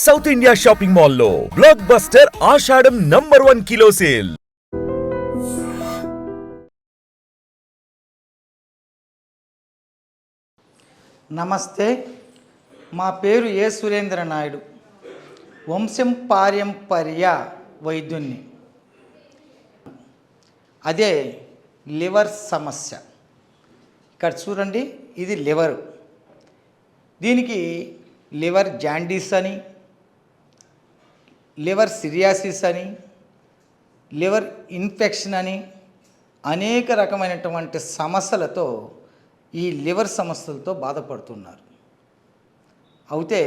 South India shopping మాల్లో block buster ఆషాఢం number 1 kilo sale. నమస్తే, మా పేరు ఏ సురేంద్ర నాయుడు. వంశం పారంపర్య వైద్యుణ్ణి. అదే లివర్ సమస్య. ఇక్కడ చూడండి, ఇది లివర్. దీనికి లివర్ జాండీస్ అని, లివర్ సిరియాసిస్ అని, లివర్ ఇన్ఫెక్షన్ అని అనేక రకమైనటువంటి సమస్యలతో ఈ లివర్ సమస్యలతో బాధపడుతున్నారు. అయితే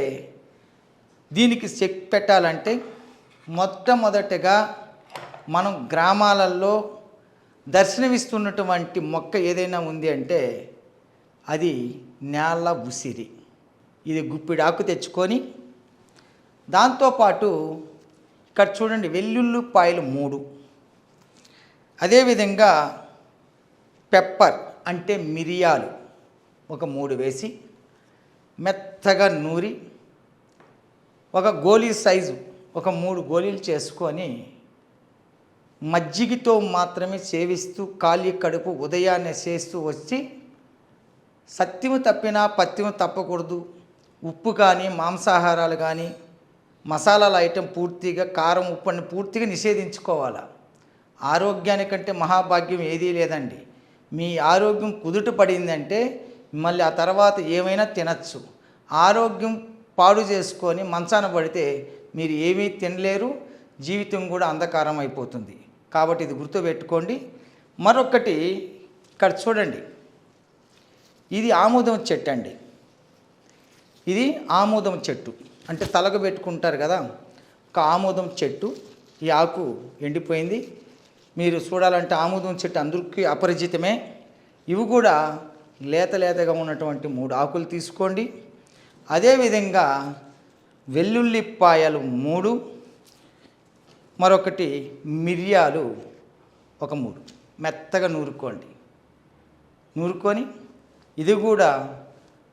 దీనికి చెక్ పెట్టాలంటే మొట్టమొదటగా మనం గ్రామాలలో దర్శనమిస్తున్నటువంటి మొక్క ఏదైనా ఉంది అంటే అది నేల ఉసిరి. ఇది గుప్పిడాకు తెచ్చుకొని దాంతోపాటు ఇక్కడ చూడండి వెల్లుల్లిపాయలు 3, అదేవిధంగా పెప్పర్ అంటే మిరియాలు ఒక 3 వేసి మెత్తగా నూరి ఒక గోళీ సైజు ఒక 3 గోళీలు చేసుకొని మజ్జిగతో మాత్రమే సేవిస్తూ ఖాళీ కడుపు ఉదయాన్నే చేస్తూ వచ్చి సత్యము తప్పినా పత్యము తప్పకూడదు. ఉప్పు కానీ మాంసాహారాలు కానీ మసాలాల ఐటెం పూర్తిగా కారం ఉప్పుని పూర్తిగా నిషేధించుకోవాలి. ఆరోగ్యానికంటే మహాభాగ్యం ఏదీ లేదండి. మీ ఆరోగ్యం కుదుట పడిందంటే మళ్ళీ ఆ తర్వాత ఏమైనా తినచ్చు. ఆరోగ్యం పాడు చేసుకొని మంచాన పడితే మీరు ఏమీ తినలేరు, జీవితం కూడా అంధకారం అయిపోతుంది. కాబట్టి ఇది గుర్తుపెట్టుకోండి. మరొకటి ఇక్కడ చూడండి, ఇది ఆముదం చెట్టు అండి. ఇది ఆముదం చెట్టు అంటే తలకు పెట్టుకుంటారు కదా, ఒక ఆముదం చెట్టు. ఈ ఆకు ఎండిపోయింది. మీరు చూడాలంటే ఆముదం చెట్టు అందరికీ అపరిచితమే. ఇవి కూడా లేతగా ఉన్నటువంటి 3 ఆకులు తీసుకోండి. అదేవిధంగా వెల్లుల్లిపాయలు 3, మరొకటి మిరియాలు ఒక 3 మెత్తగా నూరుకొని ఇది కూడా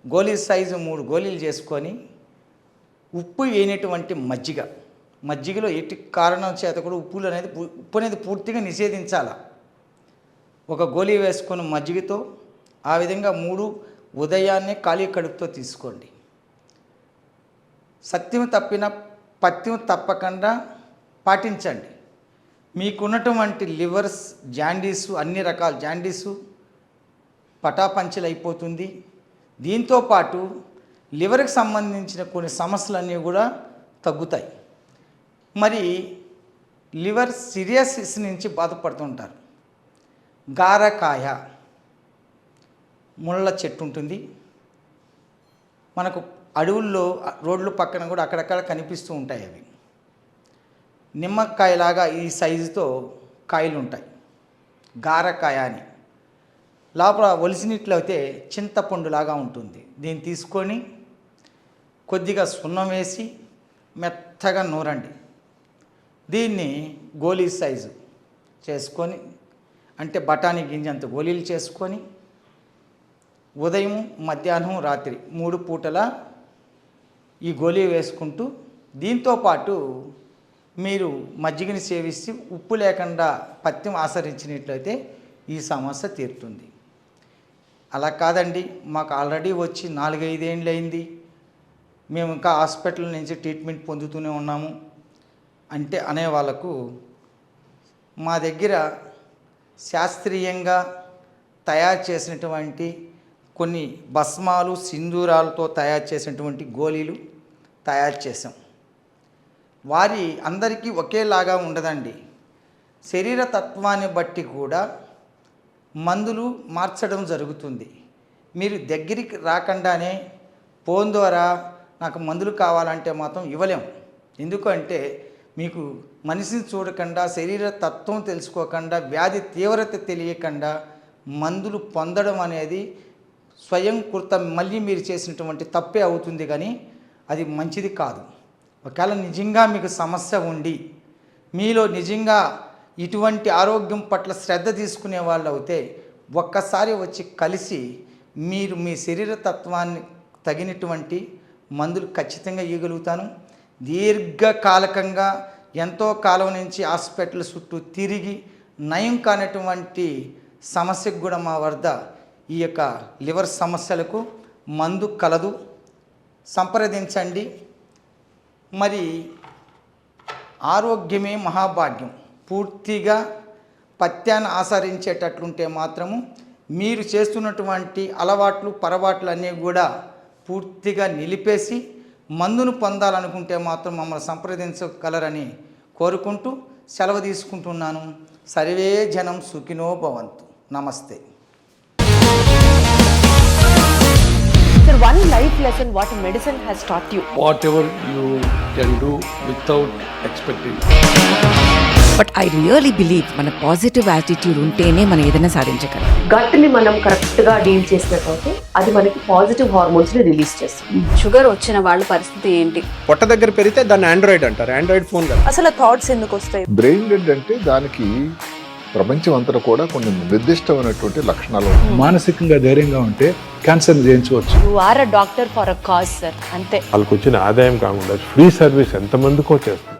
గోళీ సైజు 3 గోళీలు చేసుకొని ఉప్పు వేయనటువంటి మజ్జిగలో ఎట్టి కారణం చేత కూడా ఉప్పు అనేది పూర్తిగా నిషేధించాలి. ఒక గోళీ వేసుకొని మజ్జిగతో ఆ విధంగా 3 ఉదయాన్నే ఖాళీ కడుపుతో తీసుకోండి. సత్యం తప్పిన పత్యం తప్పకుండా పాటించండి. మీకున్నటువంటి లివర్స్ జాండీసు అన్ని రకాల జాండీసు పటాపంచలు అయిపోతుంది. దీంతోపాటు లివర్కి సంబంధించిన కొన్ని సమస్యలన్నీ కూడా తగ్గుతాయి. మరి లివర్ సిరియాసిస్ నుంచి బాధపడుతుంటారు. గారకాయ ముళ్ళ చెట్టు ఉంటుంది మనకు అడవుల్లో, రోడ్ల పక్కన కూడా అక్కడక్కడ కనిపిస్తూ ఉంటాయి. అవి నిమ్మకాయలాగా ఈ సైజుతో కాయలు ఉంటాయి. గారకాయ అని లోపల ఒలిసినట్లయితే చింతపండులాగా ఉంటుంది. దీన్ని తీసుకొని కొద్దిగా సున్నం వేసి మెత్తగా నూరండి. దీన్ని గోళీ సైజు చేసుకొని అంటే బఠానీ గింజంత గోళీలు చేసుకొని ఉదయం మధ్యాహ్నం రాత్రి 3 పూటల ఈ గోళీ వేసుకుంటూ దీంతోపాటు మీరు మజ్జిగని సేవిస్తే ఉప్పు లేకుండా పథ్యం ఆచరించినట్లయితే ఈ సమస్య తీరుతుంది. అలా కాదండి, మాకు ఆల్రెడీ వచ్చి 4-5 ఏళ్ళు అయింది, మేము ఇంకా హాస్పిటల్ నుంచి ట్రీట్మెంట్ పొందుతూనే ఉన్నాము అంటే అనే వాళ్ళకు మా దగ్గర శాస్త్రీయంగా తయారు చేసినటువంటి కొన్ని భస్మాలు సింధూరాలతో తయారు చేసినటువంటి గోళీలు తయారు చేసాం. వారి అందరికీ ఒకేలాగా ఉండదండి. శరీర తత్వాన్ని బట్టి కూడా మందులు మార్చడం జరుగుతుంది. మీరు దగ్గరికి రాకుండానే ఫోన్ ద్వారా నాకు మందులు కావాలంటే మాత్రం ఇవ్వలేం. ఎందుకంటే మీకు మనిషిని చూడకుండా, శరీర తత్వం తెలుసుకోకుండా, వ్యాధి తీవ్రత తెలియకుండా మందులు పొందడం అనేది స్వయంకృత మళ్ళీ మీరు చేసినటువంటి తప్పే అవుతుంది. కానీ అది మంచిది కాదు. ఒకవేళ నిజంగా మీకు సమస్య ఉండి మీలో నిజంగా ఇటువంటి ఆరోగ్యం పట్ల శ్రద్ధ తీసుకునే వాళ్ళు అయితే ఒక్కసారి వచ్చి కలిసి మీరు మీ శరీర తత్వాన్ని తగినటువంటి మందులు ఖచ్చితంగా ఇవ్వగలుగుతాను. దీర్ఘకాలికంగా ఎంతో కాలం నుంచి హాస్పిటల్ చుట్టూ తిరిగి నయం కానటువంటి సమస్యకు కూడా మా వద్ద ఈ యొక్క లివర్ సమస్యలకు మందు కలదు, సంప్రదించండి. మరి ఆరోగ్యమే మహాభాగ్యం. పూర్తిగా పథ్యాన్ని ఆచరించేటట్లుంటే మాత్రము మీరు చేస్తున్నటువంటి అలవాట్లు పరవాట్లు అన్నీ కూడా పూర్తిగా నిలిపేసి మందును పొందాలనుకుంటే మాత్రం మమ్మల్ని సంప్రదించగలరని కోరుకుంటూ సెలవు తీసుకుంటున్నాను. సర్వే జనం సుఖినో భవంతు. నమస్తే. Sir, one life lesson what medicine has taught you. Whatever you can do without expecting. But I really believe మన పాజిటివ్ యాటిట్యూడ్ ఉంటేనే మనం ఏదైనా సాధించగలం. గట్ ని మనం కరెక్ట్ గా డీల్ చేసినట్లయితే అది మనకి పాజిటివ్ హార్మోన్స్ ని రిలీజ్ చేస్తుంది. షుగర్ వచ్చిన వాళ్ళ పరిస్థితి ఏంటి? పొట్ట దగ్గర పెరిగితే దాన్ని ఆండ్రాయిడ్ అంటారు, ఆండ్రాయిడ్ ఫోన్ కదా. అసలు థాట్స్ ఎందుకు వస్తాయి? బ్రెయిన్ డెడ్ అంటే దానికి ప్రపంచం అంతా కూడా కొన్ని నిర్దిష్టమైనటువంటి లక్షణాలు ఉన్నాయి. మానసికంగా ధైర్యంగా ఉంటే క్యాన్సర్ జయించవచ్చు. You are a doctor for a cause sir, అంతే. వాళ్ళకి వచ్చిన ఆదాయం కాకుండా ఫ్రీ సర్వీస్ ఎంతమందికో చేస్తారు.